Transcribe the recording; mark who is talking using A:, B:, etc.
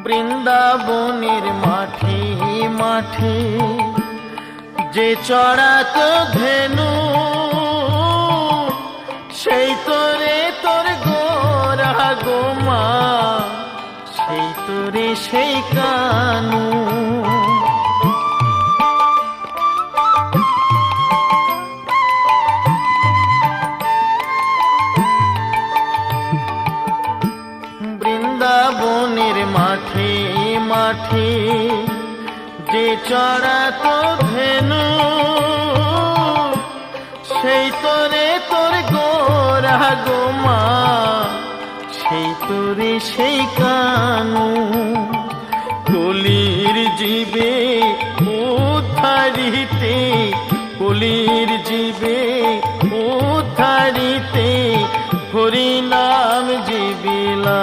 A: বৃন্দাবনের মাঠে মাঠে যে চড়াতো ধেনু, সেই তোরে তোর গোরা গোমা, সেই তোরে সেই কানু। বৃন্দাবনের মাঠে মাঠে যে চড়াতো ধেনু, সেই তোরে তোর গোরা গোমা, সেই তোরে সেই কানু। কলির জীবে উদ্ধারিতে, কলির জীবে উদ্ধারিতে হরি নাম জীবিলা।